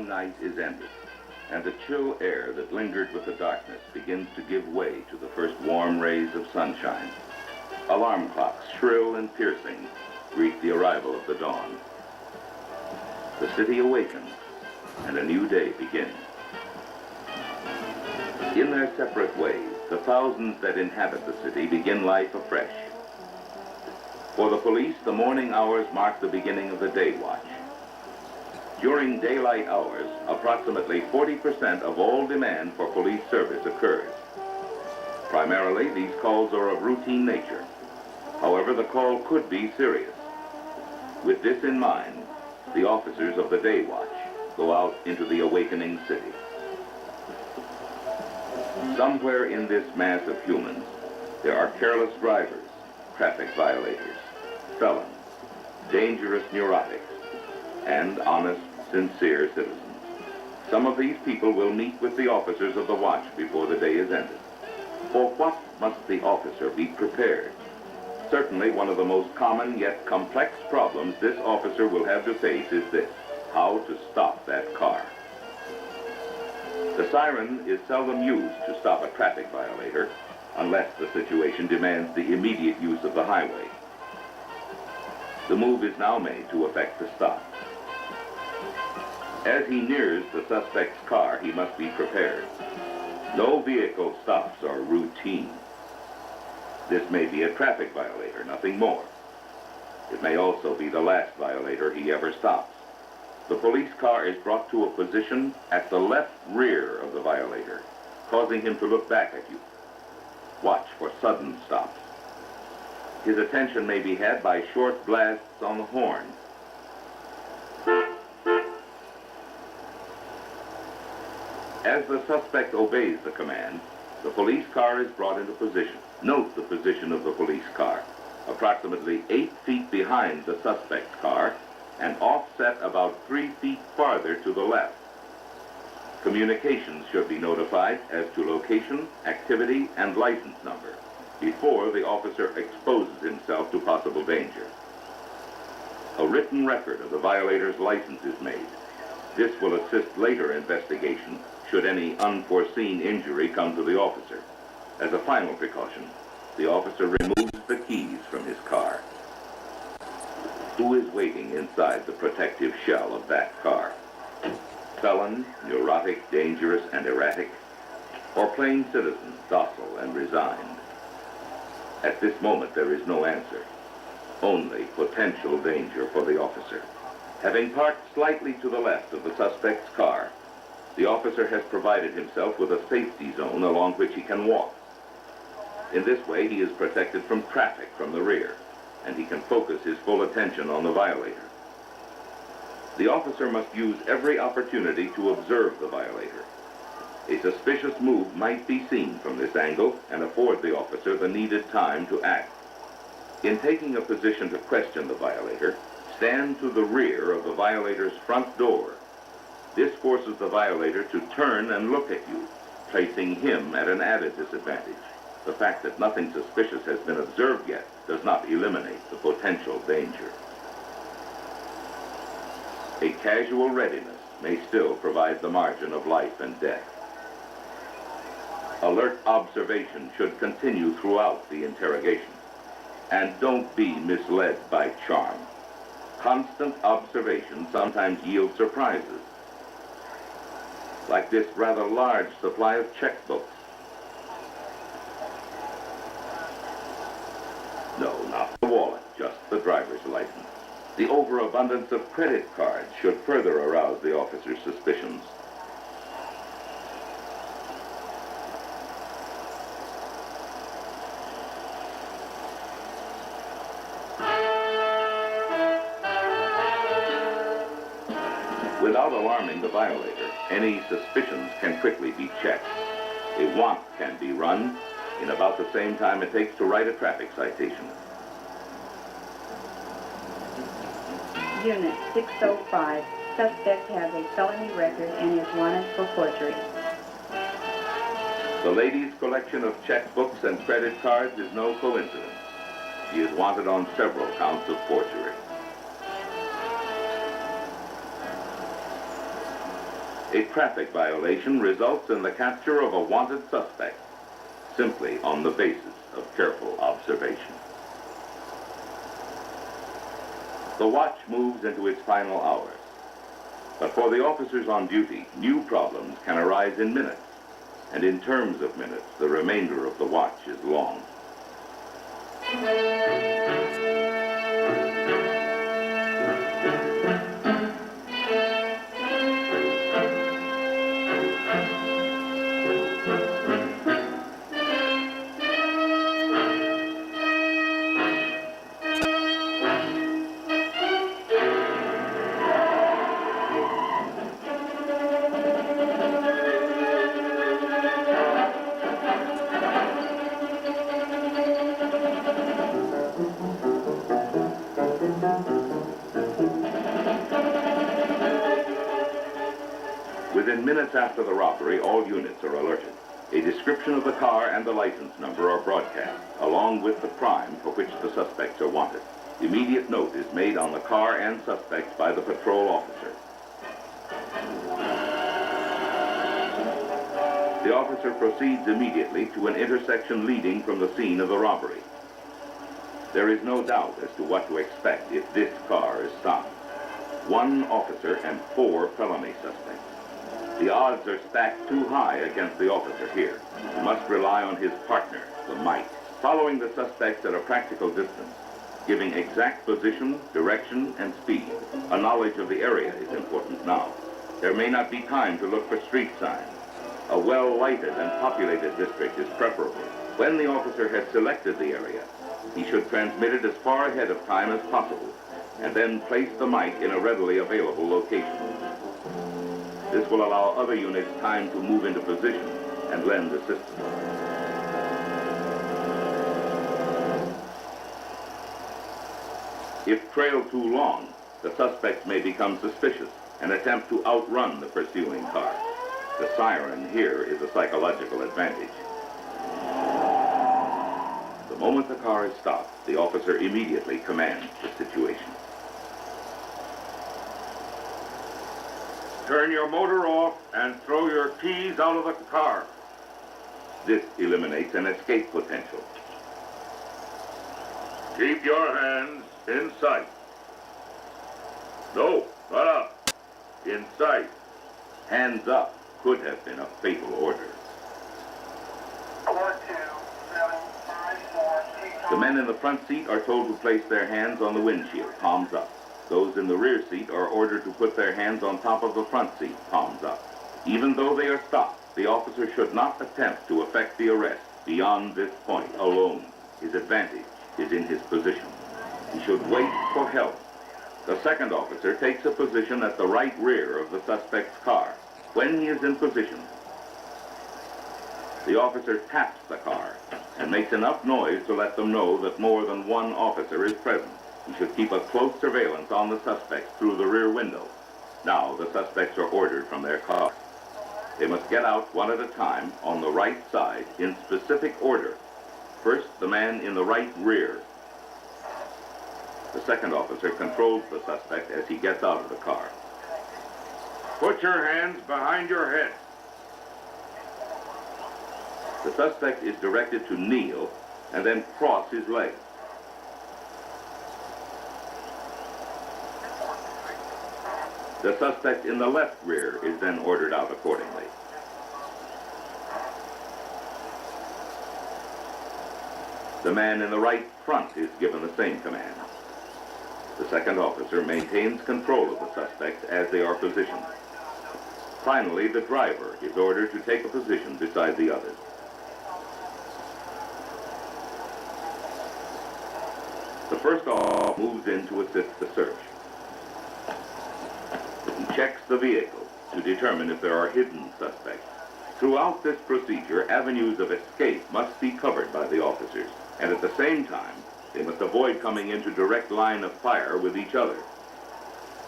long night is ended, and the chill air that lingered with the darkness begins to give way to the first warm rays of sunshine. Alarm clocks, shrill and piercing, greet the arrival of the dawn. The city awakens, and a new day begins. In their separate ways, the thousands that inhabit the city begin life afresh. For the police, the morning hours mark the beginning of the day watch. During daylight hours, approximately 40% of all demand for police service occurs. Primarily, these calls are of routine nature. However, the call could be serious. With this in mind, the officers of the day watch go out into the awakening city. Somewhere in this mass of humans, there are careless drivers, traffic violators, felons, dangerous neurotics, and honest, sincere citizens. Some of these people will meet with the officers of the watch before the day is ended. For what must the officer be prepared? Certainly one of the most common yet complex problems this officer will have to face is this: how to stop that car. The siren is seldom used to stop a traffic violator unless the situation demands the immediate use of the highway. The move is now made to effect the stop. As he nears the suspect's car, he must be prepared. No vehicle stops are routine. This may be a traffic violator, nothing more. It may also be the last violator he ever stops. The police car is brought to a position at the left rear of the violator, causing him to look back at you. Watch for sudden stops. His attention may be had by short blasts on the horn. As the suspect obeys the command, the police car is brought into position. Note the position of the police car, approximately 8 feet behind the suspect's car and offset about 3 feet farther to the left. Communications should be notified as to location, activity, and license number before the officer exposes himself to possible danger. A written record of the violator's license is made. This will assist later investigation should any unforeseen injury come to the officer. As a final precaution, the officer removes the keys from his car. Who is waiting inside the protective shell of that car? Felon, neurotic, dangerous, and erratic, or plain citizen, docile and resigned? At this moment, there is no answer, only potential danger for the officer. Having parked slightly to the left of the suspect's car, the officer has provided himself with a safety zone along which he can walk. In this way, he is protected from traffic from the rear, and he can focus his full attention on the violator. The officer must use every opportunity to observe the violator. A suspicious move might be seen from this angle and afford the officer the needed time to act. In taking a position to question the violator, stand to the rear of the violator's front door. This forces the violator to turn and look at you, placing him at an added disadvantage. The fact that nothing suspicious has been observed yet does not eliminate the potential danger. A casual readiness may still provide the margin of life and death. Alert observation should continue throughout the interrogation. And don't be misled by charm. Constant observation sometimes yields surprises, like this rather large supply of checkbooks. No, not the wallet, just the driver's license. The overabundance of credit cards should further arouse the officer's suspicions. Without alarming the violator, any suspicions can quickly be checked. A want can be run in about the same time it takes to write a traffic citation. Unit 605. Suspect has a felony record and is wanted for forgery. The lady's collection of checkbooks and credit cards is no coincidence. She is wanted on several counts of forgery. A traffic violation results in the capture of a wanted suspect, simply on the basis of careful observation. The watch moves into its final hours. But for the officers on duty, new problems can arise in minutes. And in terms of minutes, the remainder of the watch is long. Within minutes after the robbery, all units are alerted. A description of the car and the license number are broadcast, along with the crime for which the suspects are wanted. Immediate note is made on the car and suspects by the patrol officer. The officer proceeds immediately to an intersection leading from the scene of the robbery. There is no doubt as to what to expect if this car is stopped. One officer and 4 felony suspects. The odds are stacked too high against the officer here. He must rely on his partner, the Mike, following the suspects at a practical distance, giving exact position, direction, and speed. A knowledge of the area is important now. There may not be time to look for street signs. A well-lighted and populated district is preferable. When the officer has selected the area, he should transmit it as far ahead of time as possible, and then place the mic in a readily available location. This will allow other units time to move into position and lend assistance. If trailed too long, the suspects may become suspicious and attempt to outrun the pursuing car. The siren here is a psychological advantage. The moment the car is stopped, the officer immediately commands the situation. Turn your motor off and throw your keys out of the car. This eliminates an escape potential. Keep your hands in sight. No, not up. In sight. Hands up could have been a fatal order. 42754. The men in the front seat are told to place their hands on the windshield, palms up. Those in the rear seat are ordered to put their hands on top of the front seat, palms up. Even though they are stopped, the officer should not attempt to effect the arrest beyond this point alone. His advantage is in his position. He should wait for help. The second officer takes a position at the right rear of the suspect's car. When he is in position, the officer taps the car and makes enough noise to let them know that more than one officer is present. He should keep a close surveillance on the suspects through the rear window. Now the suspects are ordered from their car. They must get out one at a time on the right side in specific order. First, the man in the right rear. The second officer controls the suspect as he gets out of the car. Put your hands behind your head. The suspect is directed to kneel and then cross his legs. The suspect in the left rear is then ordered out accordingly. The man in the right front is given the same command. The second officer maintains control of the suspects as they are positioned. Finally, the driver is ordered to take a position beside the others. The first officer moves in to assist the search. He checks the vehicle to determine if there are hidden suspects. Throughout this procedure, avenues of escape must be covered by the officers, and at the same time, they must avoid coming into direct line of fire with each other.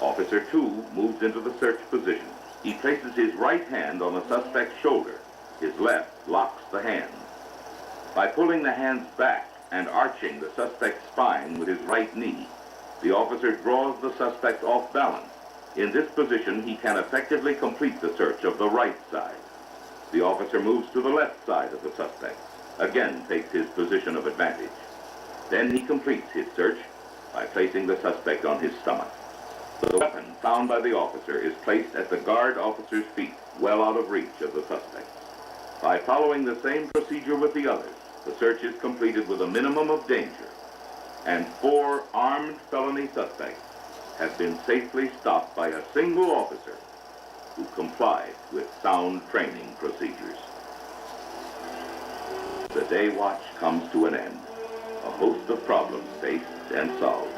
Officer 2 moves into the search position. He places his right hand on the suspect's shoulder. His left locks the hands. By pulling the hands back and arching the suspect's spine with his right knee, the officer draws the suspect off balance In this position, he can effectively complete the search of the right side. The officer moves to the left side of the suspect, again takes his position of advantage. Then he completes his search by placing the suspect on his stomach. The weapon found by the officer is placed at the guard officer's feet, well out of reach of the suspect. By following the same procedure with the others, the search is completed with a minimum of danger, and 4 armed felony suspects have been safely stopped by a single officer who complied with sound training procedures. The day watch comes to an end. A host of problems faced and solved.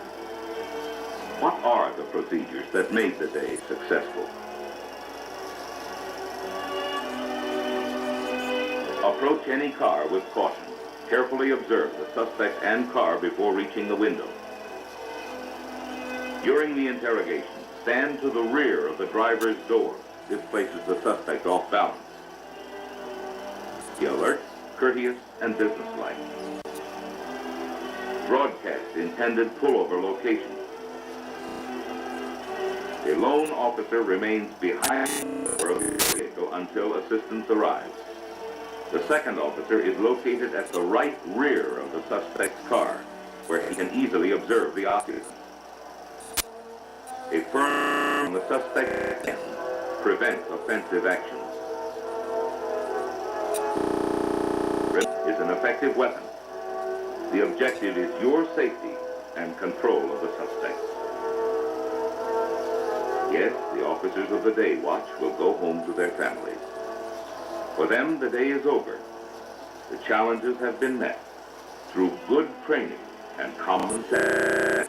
What are the procedures that made the day successful? Approach any car with caution. Carefully observe the suspect and car before reaching the window. During the interrogation, stand to the rear of the driver's door. This places the suspect off balance. Be alert, courteous, and businesslike. Broadcast intended pullover location. A lone officer remains behind the vehicle until assistance arrives. The second officer is located at the right rear of the suspect's car, where he can easily observe the occupant. A firm on the suspect's hand prevents offensive actions. Is an effective weapon. The objective is your safety and control of the suspect. Yes, the officers of the day watch will go home to their families. For them, the day is over. The challenges have been met through good training and common sense.